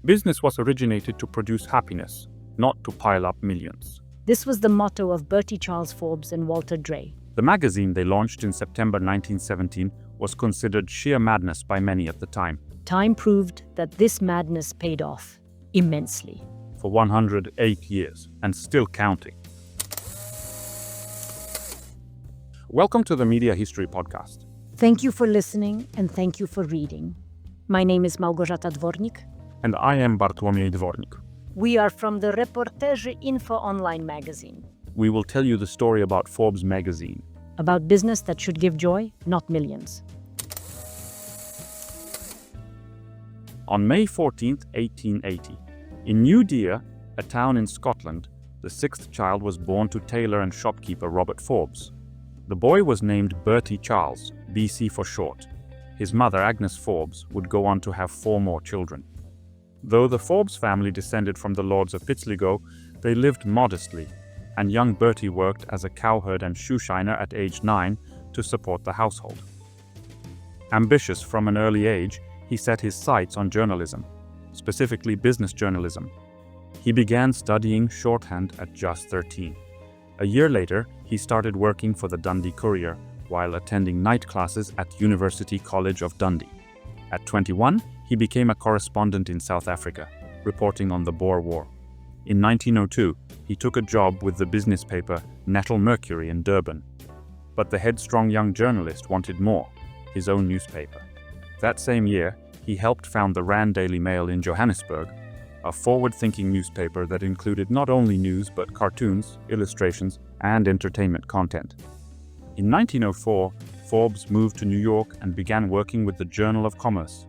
Business was originated to produce happiness, not to pile up millions. This was the motto of Bertie Charles Forbes and Walter Dray. The magazine they launched in September 1917 was considered sheer madness by many at the time. Time proved that this madness paid off immensely. For 108 years, and still counting. Welcome to the Media History Podcast. Thank you for listening and thank you for reading. My name is Małgorzata Dwornik. And I am Bartłomiej Dwornik. We are from the Reporterzy Info Online magazine. We will tell you the story about Forbes magazine. About business that should give joy, not millions. On May 14, 1880, in New Deer, a town in Scotland, the sixth child was born to tailor and shopkeeper Robert Forbes. The boy was named Bertie Charles, BC for short. His mother, Agnes Forbes, would go on to have 4 more children. Though the Forbes family descended from the lords of Pitsligo, they lived modestly, and young Bertie worked as a cowherd and shoeshiner at age 9 to support the household. Ambitious from an early age, he set his sights on journalism, specifically business journalism. He began studying shorthand at just 13. A year later, he started working for the Dundee Courier while attending night classes at University College of Dundee. At 21, he became a correspondent in South Africa, reporting on the Boer War. In 1902, he took a job with the business paper Natal Mercury in Durban. But the headstrong young journalist wanted more, his own newspaper. That same year, he helped found the Rand Daily Mail in Johannesburg, a forward-thinking newspaper that included not only news but cartoons, illustrations, and entertainment content. In 1904, Forbes moved to New York and began working with the Journal of Commerce.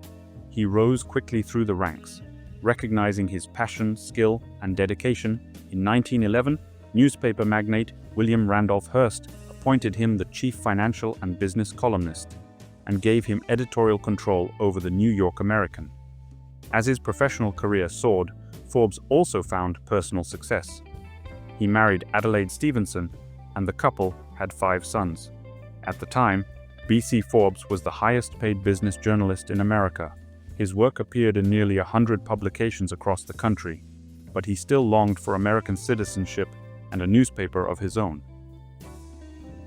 He rose quickly through the ranks. Recognizing his passion, skill, and dedication, in 1911, newspaper magnate William Randolph Hearst appointed him the chief financial and business columnist and gave him editorial control over the New York American. As his professional career soared, Forbes also found personal success. He married Adelaide Stevenson, and the couple had 5 sons. At the time, B.C. Forbes was the highest-paid business journalist in America. His work appeared in nearly 100 publications across the country, but he still longed for American citizenship and a newspaper of his own.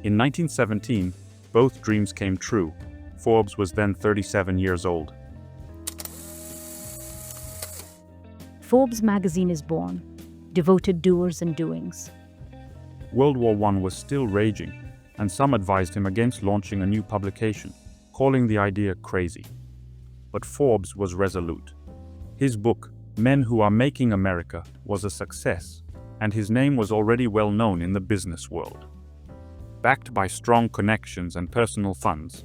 In 1917, both dreams came true. Forbes was then 37 years old. Forbes magazine is born. Devoted doers and doings. World War I was still raging, and some advised him against launching a new publication, calling the idea crazy. But Forbes was resolute. His book, Men Who Are Making America, was a success, and his name was already well known in the business world. Backed by strong connections and personal funds,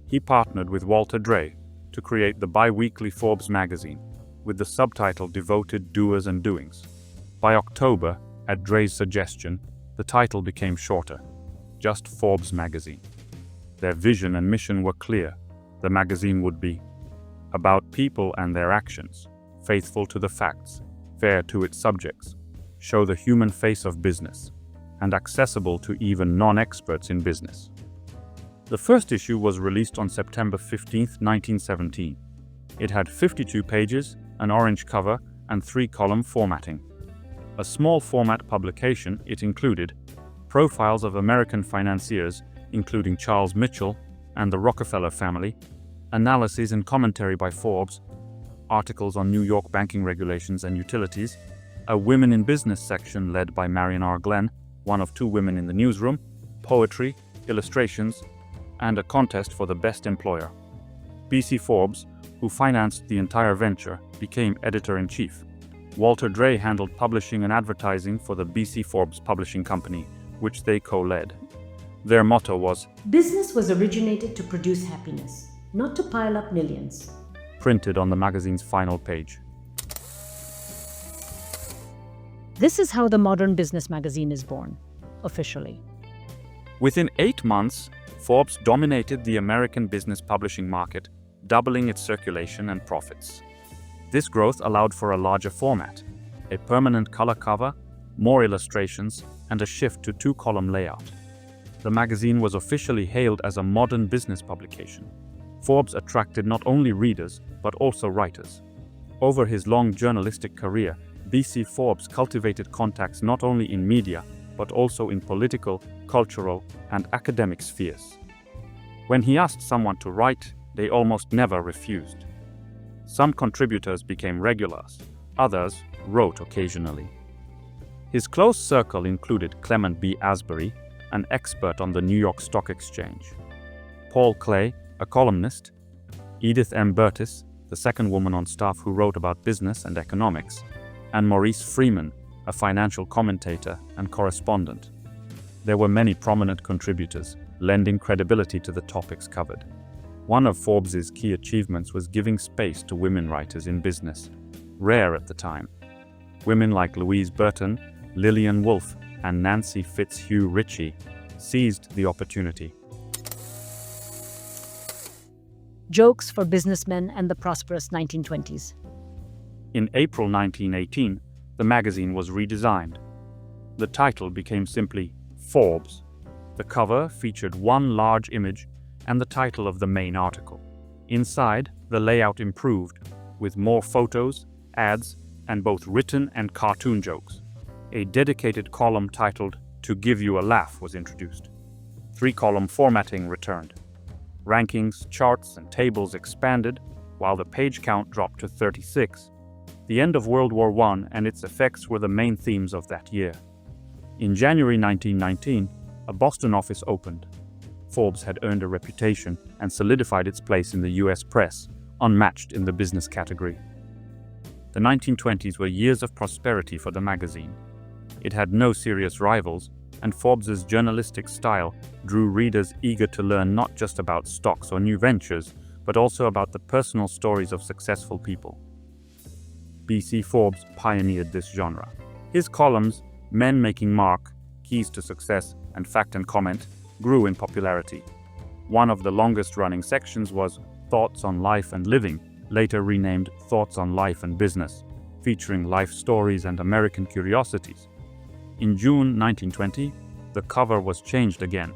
he partnered with Walter Dray to create the bi-weekly Forbes magazine, with the subtitle Devoted Doers and Doings. By October, at Dray's suggestion, the title became shorter, just Forbes magazine. Their vision and mission were clear. The magazine would be about people and their actions, faithful to the facts, fair to its subjects, show the human face of business, and accessible to even non-experts in business. The first issue was released on September 15, 1917. It had 52 pages, an orange cover, and 3-column formatting. A small format publication, it included profiles of American financiers, including Charles Mitchell and the Rockefeller family, analyses and commentary by Forbes, articles on New York banking regulations and utilities, a Women in Business section led by Marion R. Glenn, one of 2 women in the newsroom, poetry, illustrations, and a contest for the best employer. B.C. Forbes, who financed the entire venture, became editor-in-chief. Walter Dray handled publishing and advertising for the B.C. Forbes Publishing Company, which they co-led. Their motto was, Business was originated to produce happiness, not to pile up millions. Printed on the magazine's final page. This is how the modern business magazine is born, officially. Within 8 months, Forbes dominated the American business publishing market, doubling its circulation and profits. This growth allowed for a larger format, a permanent color cover, more illustrations, and a shift to 2-column layout. The magazine was officially hailed as a modern business publication. Forbes attracted not only readers, but also writers. Over his long journalistic career, B.C. Forbes cultivated contacts not only in media, but also in political, cultural, and academic spheres. When he asked someone to write, they almost never refused. Some contributors became regulars, others wrote occasionally. His close circle included Clement B. Asbury, an expert on the New York Stock Exchange, Paul Clay, a columnist, Edith M. Burtis, the second woman on staff who wrote about business and economics, and Maurice Freeman, a financial commentator and correspondent. There were many prominent contributors, lending credibility to the topics covered. One of Forbes's key achievements was giving space to women writers in business, rare at the time. Women like Louise Burton, Lillian Wolfe, and Nancy Fitzhugh Ritchie seized the opportunity. Jokes for businessmen and the prosperous 1920s. In April 1918, the magazine was redesigned. The title became simply Forbes. The cover featured one large image and the title of the main article. Inside, the layout improved, with more photos, ads, and both written and cartoon jokes. A dedicated column titled To Give You a Laugh was introduced. 3-column formatting returned. Rankings, charts, and tables expanded, while the page count dropped to 36. The end of World War I and its effects were the main themes of that year. In January 1919, a Boston office opened. Forbes had earned a reputation and solidified its place in the US press, unmatched in the business category. The 1920s were years of prosperity for the magazine. It had no serious rivals, and Forbes's journalistic style drew readers eager to learn not just about stocks or new ventures, but also about the personal stories of successful people. B.C. Forbes pioneered this genre. His columns, Men Making Mark, Keys to Success, and Fact and Comment, grew in popularity. One of the longest-running sections was Thoughts on Life and Living, later renamed Thoughts on Life and Business, featuring life stories and American curiosities. In June 1920, the cover was changed again.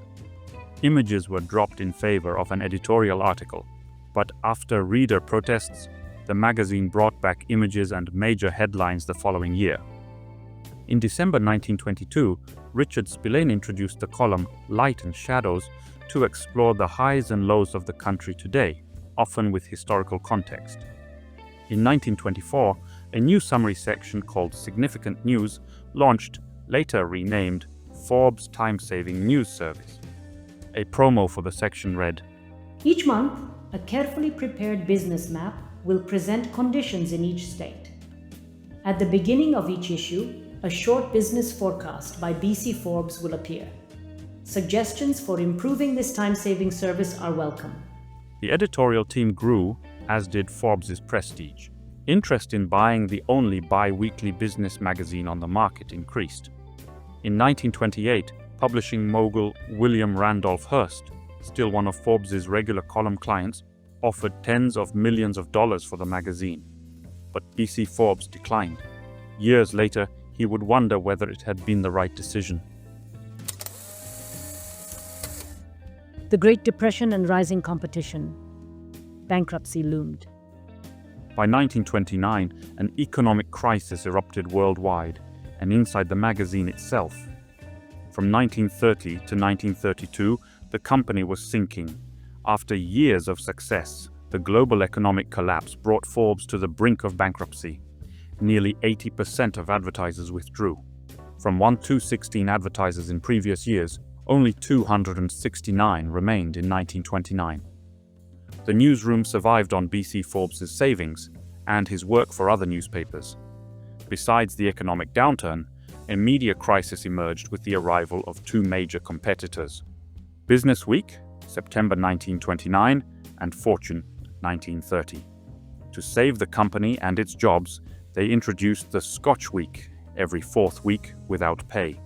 Images were dropped in favor of an editorial article, but after reader protests, the magazine brought back images and major headlines the following year. In December 1922, Richard Spillane introduced the column Light and Shadows to explore the highs and lows of the country today, often with historical context. In 1924, a new summary section called Significant News launched, later renamed Forbes Time-Saving News Service. A promo for the section read, Each month, a carefully prepared business map will present conditions in each state. At the beginning of each issue, a short business forecast by B.C. Forbes will appear. Suggestions for improving this time-saving service are welcome. The editorial team grew, as did Forbes's prestige. Interest in buying the only bi-weekly business magazine on the market increased. In 1928, publishing mogul William Randolph Hearst, still one of Forbes's regular column clients, offered tens of millions of dollars for the magazine. But B.C. Forbes declined. Years later, he would wonder whether it had been the right decision. The Great Depression and rising competition. Bankruptcy loomed. By 1929, an economic crisis erupted worldwide, and inside the magazine itself. From 1930 to 1932, the company was sinking. After years of success, the global economic collapse brought Forbes to the brink of bankruptcy. Nearly 80% of advertisers withdrew. From 1,216 advertisers in previous years, only 269 remained in 1929. The newsroom survived on B.C. Forbes's savings and his work for other newspapers. Besides the economic downturn, a media crisis emerged with the arrival of two major competitors: Business Week, September 1929, and Fortune, 1930. To save the company and its jobs, they introduced the Scotch Week, every fourth week without pay.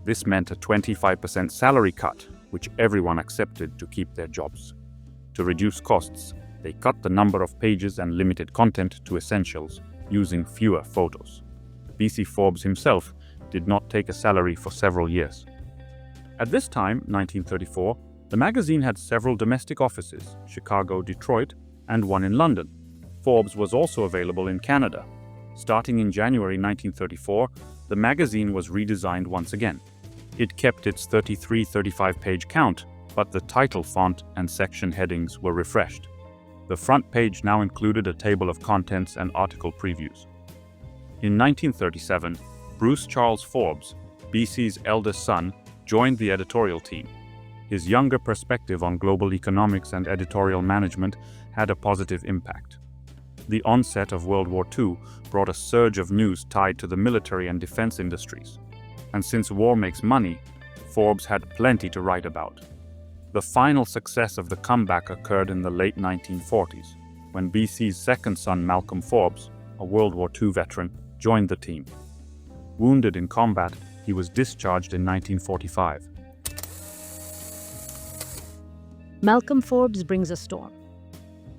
This meant a 25% salary cut, which everyone accepted to keep their jobs. To reduce costs, they cut the number of pages and limited content to essentials, using fewer photos. B.C. Forbes himself did not take a salary for several years. At this time, 1934, the magazine had several domestic offices, Chicago, Detroit, and one in London. Forbes was also available in Canada. Starting in January 1934, the magazine was redesigned once again. It kept its 35-page count, but the title font and section headings were refreshed. The front page now included a table of contents and article previews. In 1937, Bruce Charles Forbes, BC's eldest son, joined the editorial team. His younger perspective on global economics and editorial management had a positive impact. The onset of World War II brought a surge of news tied to the military and defense industries. And since war makes money, Forbes had plenty to write about. The final success of the comeback occurred in the late 1940s, when BC's second son Malcolm Forbes, a World War II veteran, joined the team. Wounded in combat, he was discharged in 1945. Malcolm Forbes brings a storm.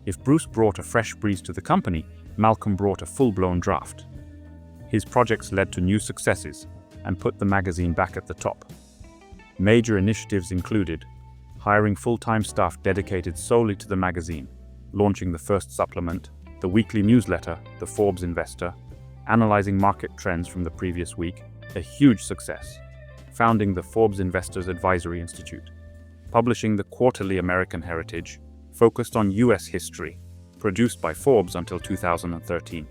If Bruce brought a fresh breeze to the company, Malcolm brought a full-blown draft. His projects led to new successes and put the magazine back at the top. Major initiatives included hiring full-time staff dedicated solely to the magazine, launching the first supplement, the weekly newsletter, The Forbes Investor, analyzing market trends from the previous week, a huge success, founding the Forbes Investors Advisory Institute, publishing the quarterly American Heritage, focused on U.S. history, produced by Forbes until 2013,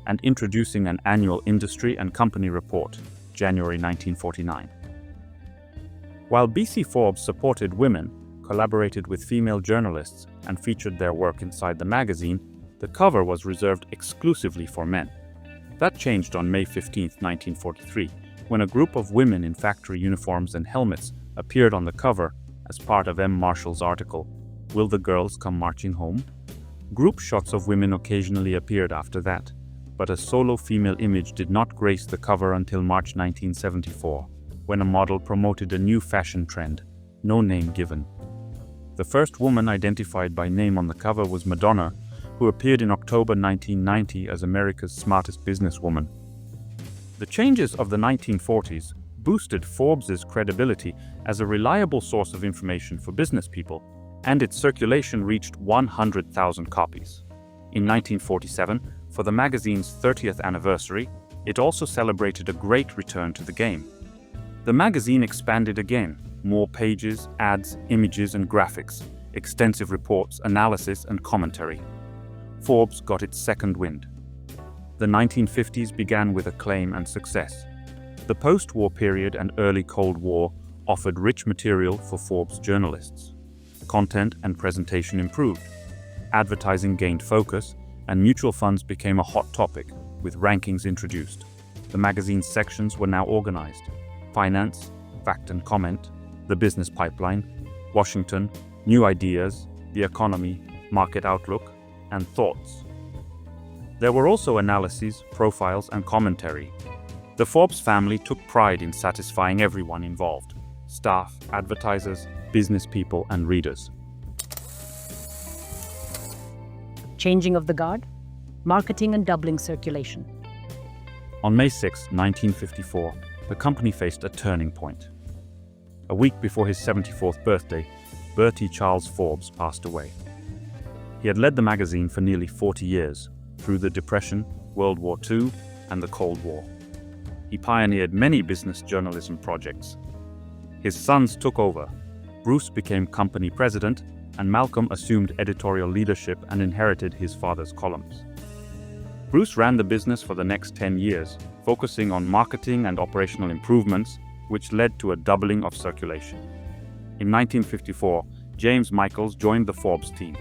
and introducing an annual industry and company report, January 1949. While BC Forbes supported women, collaborated with female journalists, and featured their work inside the magazine, the cover was reserved exclusively for men. That changed on May 15, 1943, when a group of women in factory uniforms and helmets appeared on the cover as part of M. Marshall's article, "Will the Girls Come Marching Home?" Group shots of women occasionally appeared after that, but a solo female image did not grace the cover until March 1974, when a model promoted a new fashion trend, no name given. The first woman identified by name on the cover was Madonna, who appeared in October 1990 as America's smartest businesswoman. The changes of the 1940s boosted Forbes's credibility as a reliable source of information for business people, and its circulation reached 100,000 copies. In 1947, for the magazine's 30th anniversary, it also celebrated a great return to the game. The magazine expanded again, more pages, ads, images and graphics, extensive reports, analysis and commentary. Forbes got its second wind. The 1950s began with acclaim and success. The post-war period and early Cold War offered rich material for Forbes journalists. Content and presentation improved. Advertising gained focus, and mutual funds became a hot topic, with rankings introduced. The magazine's sections were now organized: finance, fact and comment, the business pipeline, Washington, new ideas, the economy, market outlook, and thoughts. There were also analyses, profiles, and commentary. The Forbes family took pride in satisfying everyone involved: staff, advertisers, business people, and readers. Changing of the guard, marketing and doubling circulation. On May 6, 1954, the company faced a turning point. A week before his 74th birthday, Bertie Charles Forbes passed away. He had led the magazine for nearly 40 years, through the Depression, World War II, and the Cold War. He pioneered many business journalism projects. His sons took over. Bruce became company president, and Malcolm assumed editorial leadership and inherited his father's columns. Bruce ran the business for the next 10 years, focusing on marketing and operational improvements, which led to a doubling of circulation. In 1954, James Michaels joined the Forbes team.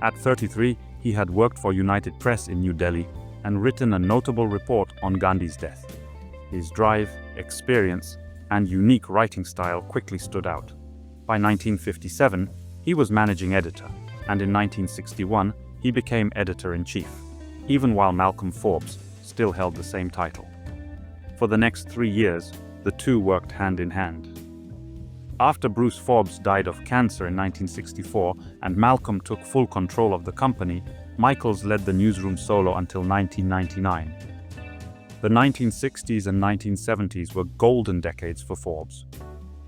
At 33, he had worked for United Press in New Delhi and written a notable report on Gandhi's death. His drive, experience, and unique writing style quickly stood out. By 1957, he was managing editor, and in 1961, he became editor-in-chief, even while Malcolm Forbes still held the same title. For the next 3 years, the two worked hand in hand. After Bruce Forbes died of cancer in 1964 and Malcolm took full control of the company, Michaels led the newsroom solo until 1999. The 1960s and 1970s were golden decades for Forbes.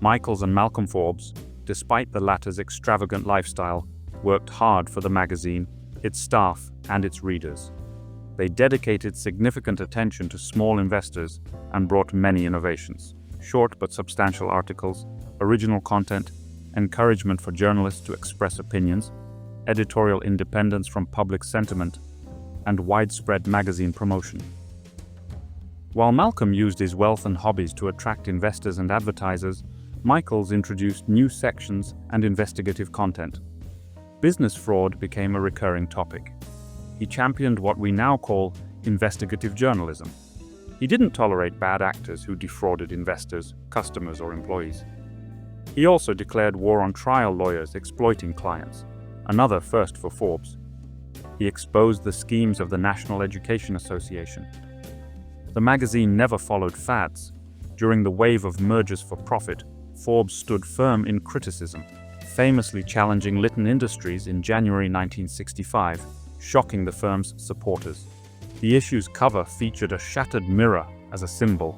Michaels and Malcolm Forbes, despite the latter's extravagant lifestyle, worked hard for the magazine, its staff, and its readers. They dedicated significant attention to small investors and brought many innovations: short but substantial articles, original content, encouragement for journalists to express opinions, editorial independence from public sentiment, and widespread magazine promotion. While Malcolm used his wealth and hobbies to attract investors and advertisers, Michaels introduced new sections and investigative content. Business fraud became a recurring topic. He championed what we now call investigative journalism. He didn't tolerate bad actors who defrauded investors, customers, or employees. He also declared war on trial lawyers exploiting clients, another first for Forbes. He exposed the schemes of the National Education Association. The magazine never followed fads. During the wave of mergers for profit, Forbes stood firm in criticism, famously challenging Litton Industries in January 1965, shocking the firm's supporters. The issue's cover featured a shattered mirror as a symbol.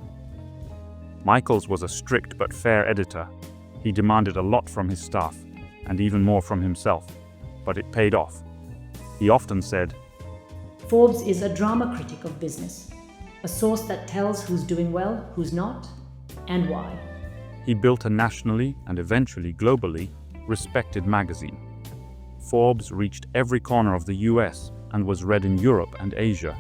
Michaels was a strict but fair editor. He demanded a lot from his staff, and even more from himself, but it paid off. He often said, Forbes is a drama critic of business, a source that tells who's doing well, who's not, and why. He built a nationally and eventually globally respected magazine. Forbes reached every corner of the US and was read in Europe and Asia.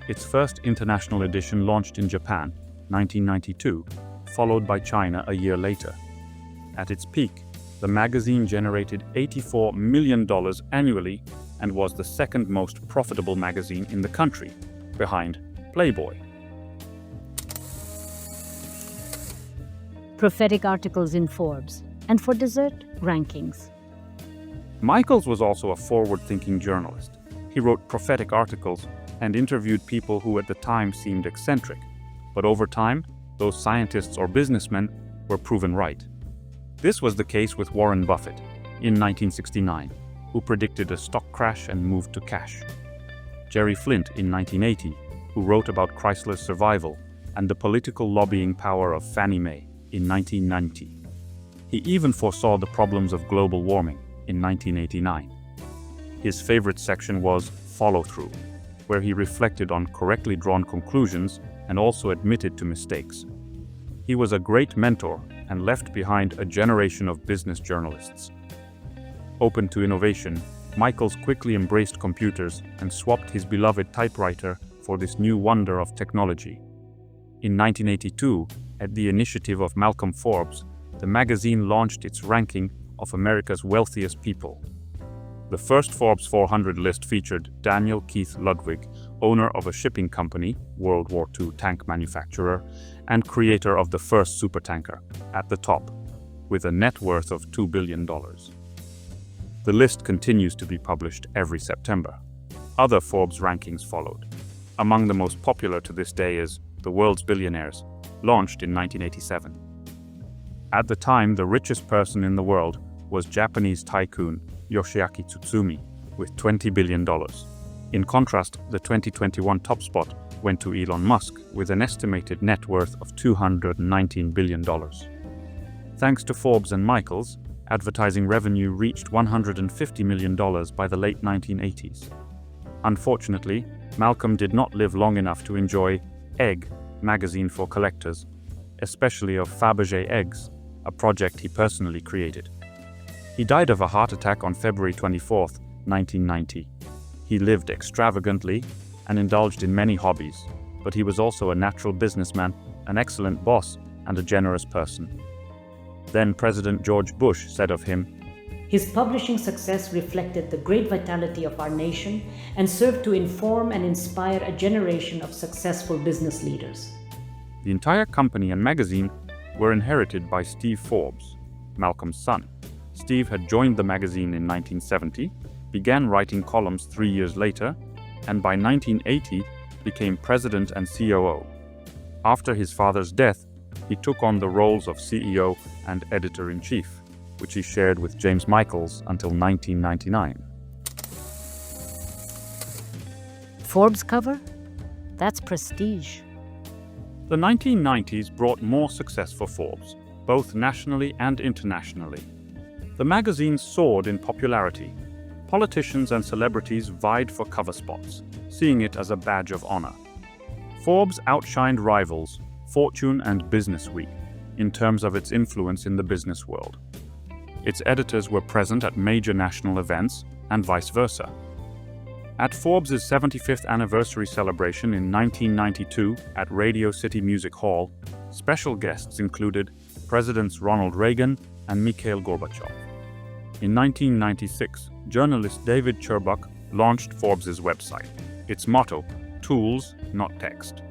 Its first international edition launched in Japan, 1992, followed by China a year later. At its peak, the magazine generated $84 million annually and was the second most profitable magazine in the country, behind Playboy. Prophetic articles in Forbes, and for dessert, rankings. Michaels was also a forward-thinking journalist. He wrote prophetic articles and interviewed people who at the time seemed eccentric, but over time, those scientists or businessmen were proven right. This was the case with Warren Buffett in 1969, who predicted a stock crash and moved to cash. Jerry Flint in 1980, who wrote about Chrysler's survival and the political lobbying power of Fannie Mae in 1990. He even foresaw the problems of global warming in 1989. His favorite section was Follow-Through, where he reflected on correctly drawn conclusions and also admitted to mistakes. He was a great mentor and left behind a generation of business journalists. Open to innovation, Michaels quickly embraced computers and swapped his beloved typewriter for this new wonder of technology. In 1982, at the initiative of Malcolm Forbes, the magazine launched its ranking of America's wealthiest people. The first Forbes 400 list featured Daniel Keith Ludwig, owner of a shipping company, World War II tank manufacturer, and creator of the first supertanker, at the top, with a net worth of $2 billion. The list continues to be published every September. Other Forbes rankings followed. Among the most popular to this day is The World's Billionaires, launched in 1987. At the time, the richest person in the world was Japanese tycoon Yoshiaki Tsutsumi, with $20 billion. In contrast, the 2021 top spot went to Elon Musk, with an estimated net worth of $219 billion. Thanks to Forbes and Michaels, advertising revenue reached $150 million by the late 1980s. Unfortunately, Malcolm did not live long enough to enjoy Egg magazine for collectors, especially of Fabergé eggs, a project he personally created. He died of a heart attack on February 24, 1990. He lived extravagantly and indulged in many hobbies, but he was also a natural businessman, an excellent boss, and a generous person. Then President George Bush said of him, His publishing success reflected the great vitality of our nation and served to inform and inspire a generation of successful business leaders. The entire company and magazine were inherited by Steve Forbes, Malcolm's son. Steve had joined the magazine in 1970, began writing columns 3 years later, and by 1980 became president and COO. After his father's death, he took on the roles of CEO and editor-in-chief, which he shared with James Michaels until 1999. Forbes cover? That's prestige. The 1990s brought more success for Forbes, both nationally and internationally. The magazine soared in popularity. Politicians and celebrities vied for cover spots, seeing it as a badge of honor. Forbes outshined rivals, Fortune and Businessweek, in terms of its influence in the business world. Its editors were present at major national events, and vice versa. At Forbes' 75th anniversary celebration in 1992 at Radio City Music Hall, special guests included Presidents Ronald Reagan and Mikhail Gorbachev. In 1996, journalist David Cherbuck launched Forbes' website. Its motto, "Tools, not text."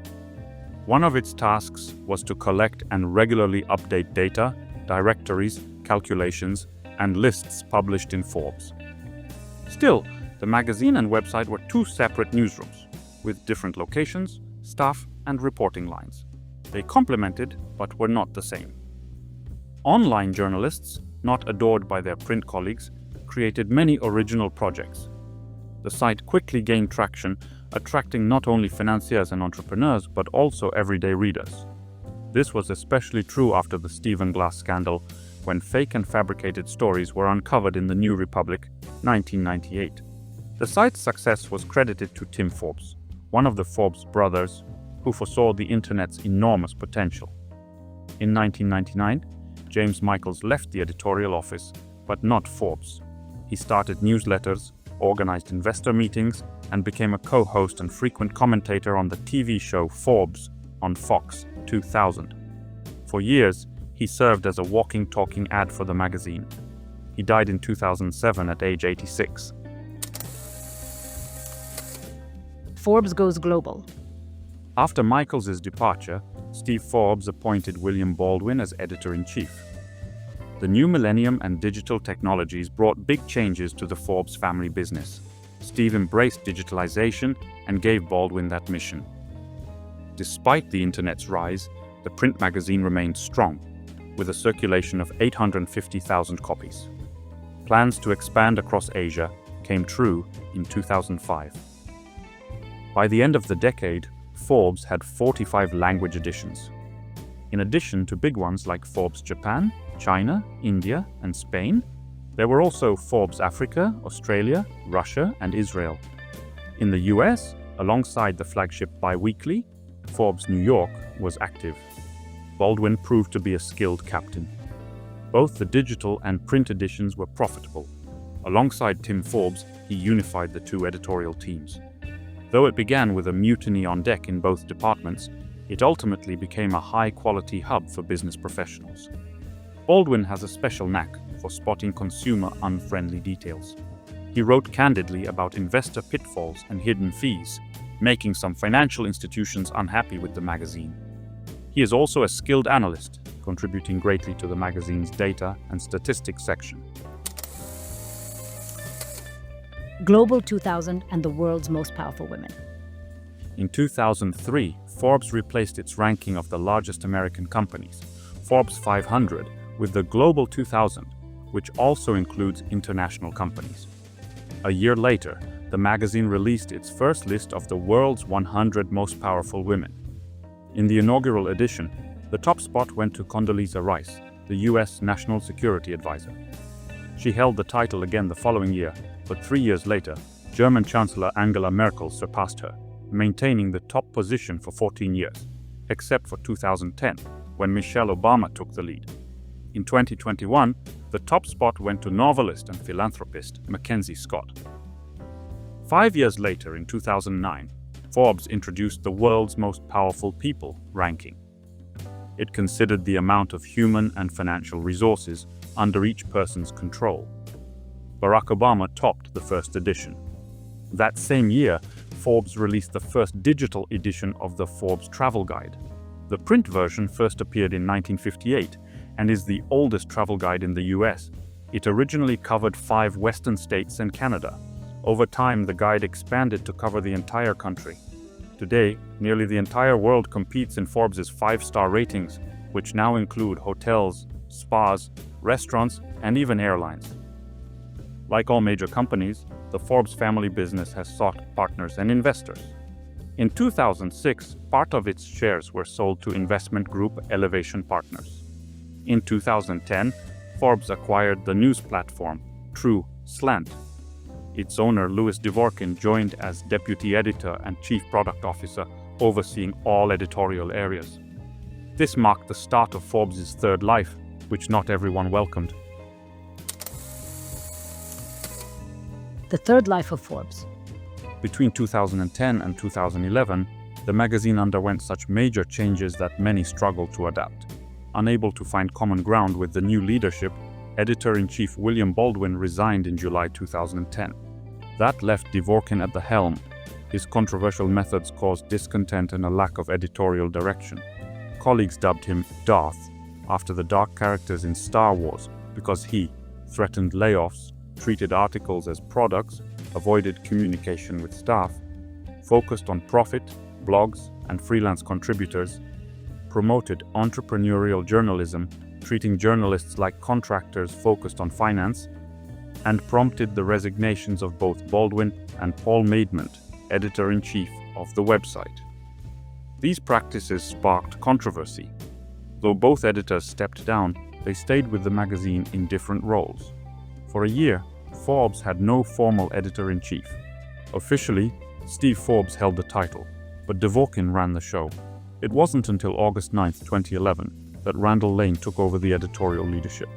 One of its tasks was to collect and regularly update data, directories, calculations, and lists published in Forbes. Still, the magazine and website were two separate newsrooms, with different locations, staff, and reporting lines. They complemented, but were not the same. Online journalists, not adored by their print colleagues, created many original projects. The site quickly gained traction, attracting not only financiers and entrepreneurs, but also everyday readers. This was especially true after the Stephen Glass scandal, when fake and fabricated stories were uncovered in the New Republic, 1998. The site's success was credited to Tim Forbes, one of the Forbes brothers, who foresaw the internet's enormous potential. In 1999, James Michaels left the editorial office, but not Forbes. He started newsletters, organized investor meetings, and became a co-host and frequent commentator on the TV show Forbes on Fox 2000. For years, he served as a walking, talking ad for the magazine. He died in 2007 at age 86. Forbes goes global. After Michaels' departure, Steve Forbes appointed William Baldwin as editor-in-chief. The new millennium and digital technologies brought big changes to the Forbes family business. Steve embraced digitalization and gave Baldwin that mission. Despite the internet's rise, the print magazine remained strong, with a circulation of 850,000 copies. Plans to expand across Asia came true in 2005. By the end of the decade, Forbes had 45 language editions. In addition to big ones like Forbes Japan, China, India, and Spain, there were also Forbes Africa, Australia, Russia, and Israel. In the US, alongside the flagship bi-weekly, Forbes New York was active. Baldwin proved to be a skilled captain. Both the digital and print editions were profitable. Alongside Tim Forbes, he unified the two editorial teams. Though it began with a mutiny on deck in both departments, it ultimately became a high-quality hub for business professionals. Baldwin has a special knack for spotting consumer-unfriendly details. He wrote candidly about investor pitfalls and hidden fees, making some financial institutions unhappy with the magazine. He is also a skilled analyst, contributing greatly to the magazine's data and statistics section. Global 2000 and the world's most powerful women. In 2003, Forbes replaced its ranking of the largest American companies, Forbes 500, with the Global 2000, which also includes international companies. A year later, the magazine released its first list of the world's 100 most powerful women. In the inaugural edition, the top spot went to Condoleezza Rice, the US National Security Advisor. She held the title again the following year, but 3 years later, German Chancellor Angela Merkel surpassed her, maintaining the top position for 14 years, except for 2010, when Michelle Obama took the lead. In 2021, the top spot went to novelist and philanthropist Mackenzie Scott. 5 years later, in 2009, Forbes introduced the world's most powerful people ranking. It considered the amount of human and financial resources under each person's control. Barack Obama topped the first edition. That same year, Forbes released the first digital edition of the Forbes Travel Guide. The print version first appeared in 1958 and is the oldest travel guide in the US. It originally covered 5 Western states and Canada. Over time, the guide expanded to cover the entire country. Today, nearly the entire world competes in Forbes' 5-star ratings, which now include hotels, spas, restaurants, and even airlines. Like all major companies, the Forbes family business has sought partners and investors. In 2006, part of its shares were sold to investment group Elevation Partners. In 2010, Forbes acquired the news platform True Slant. Its owner, Louis Dvorkin, joined as deputy editor and chief product officer, overseeing all editorial areas. This marked the start of Forbes' third life, which not everyone welcomed. The third life of Forbes. Between 2010 and 2011, the magazine underwent such major changes that many struggled to adapt. Unable to find common ground with the new leadership, editor-in-chief William Baldwin resigned in July 2010. That left Dvorkin at the helm. His controversial methods caused discontent and a lack of editorial direction. Colleagues dubbed him Darth, after the dark characters in Star Wars, because he threatened layoffs, treated articles as products, avoided communication with staff, focused on profit, blogs, and freelance contributors, promoted entrepreneurial journalism, treating journalists like contractors focused on finance, and prompted the resignations of both Baldwin and Paul Maidment, editor-in-chief of the website. These practices sparked controversy. Though both editors stepped down, they stayed with the magazine in different roles. For a year, Forbes had no formal editor-in-chief. Officially, Steve Forbes held the title, but Dvorkin ran the show. It wasn't until August 9, 2011, that Randall Lane took over the editorial leadership.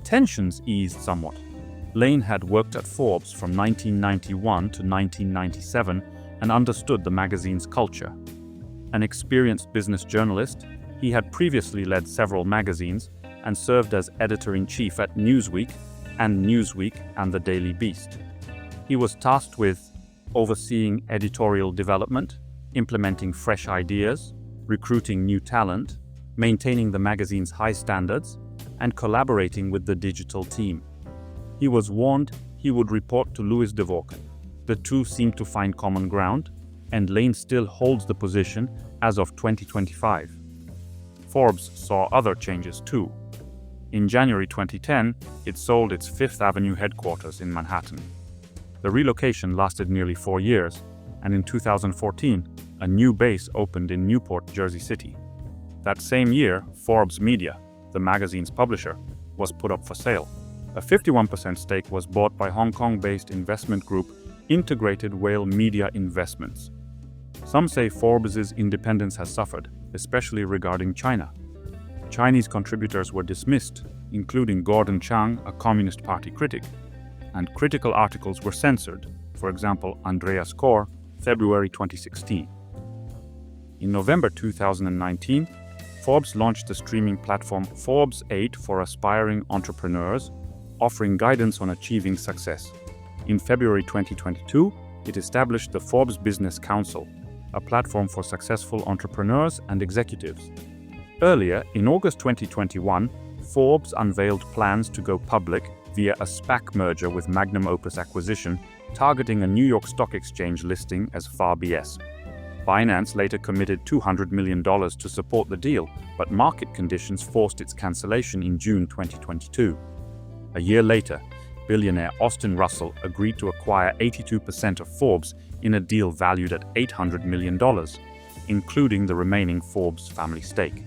Tensions eased somewhat. Lane had worked at Forbes from 1991 to 1997 and understood the magazine's culture. An experienced business journalist, he had previously led several magazines and served as editor-in-chief at Newsweek and the Daily Beast. He was tasked with overseeing editorial development, implementing fresh ideas, recruiting new talent, maintaining the magazine's high standards, and collaborating with the digital team. He was warned he would report to Louis Dvorkin. The two seemed to find common ground, and Lane still holds the position as of 2025. Forbes saw other changes too. In January 2010, it sold its Fifth Avenue headquarters in Manhattan. The relocation lasted nearly 4 years, and in 2014, a new base opened in Newport, Jersey City. That same year, Forbes Media, the magazine's publisher, was put up for sale. A 51% stake was bought by Hong Kong-based investment group Integrated Whale Media Investments. Some say Forbes' independence has suffered, especially regarding China. Chinese contributors were dismissed, including Gordon Chang, a Communist Party critic, and critical articles were censored, for example, Andreas Kohr, February 2016. In November 2019, Forbes launched the streaming platform Forbes 8 for aspiring entrepreneurs, offering guidance on achieving success. In February 2022, it established the Forbes Business Council, a platform for successful entrepreneurs and executives. Earlier, in August 2021, Forbes unveiled plans to go public via a SPAC merger with Magnum Opus Acquisition, targeting a New York Stock Exchange listing as FARBS. Binance later committed $200 million to support the deal, but market conditions forced its cancellation in June 2022. A year later, billionaire Austin Russell agreed to acquire 82% of Forbes in a deal valued at $800 million, including the remaining Forbes family stake.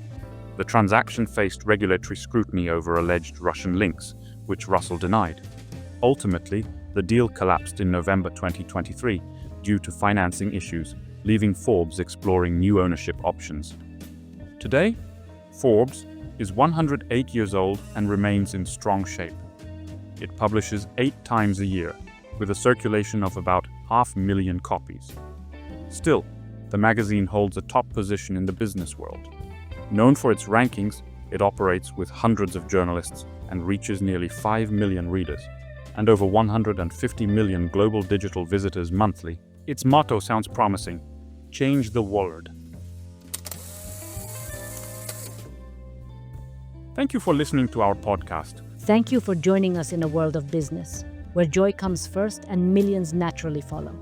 The transaction faced regulatory scrutiny over alleged Russian links, which Russell denied. Ultimately, the deal collapsed in November 2023 due to financing issues, leaving Forbes exploring new ownership options. Today, Forbes is 108 years old and remains in strong shape. It publishes 8 times a year, with a circulation of about 500,000 copies. Still, the magazine holds a top position in the business world. Known for its rankings, it operates with hundreds of journalists and reaches nearly 5 million readers, and over 150 million global digital visitors monthly. Its motto sounds promising: change the world. Thank you for listening to our podcast. Thank you for joining us in a world of business, where joy comes first and millions naturally follow.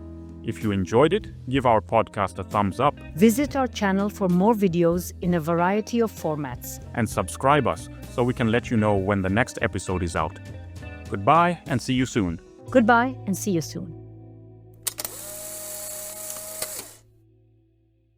If you enjoyed it, give our podcast a thumbs up Visit our channel for more videos in a variety of formats. and subscribe us so we can let you know when the next episode is out. Goodbye and see you soon. Goodbye and see you soon.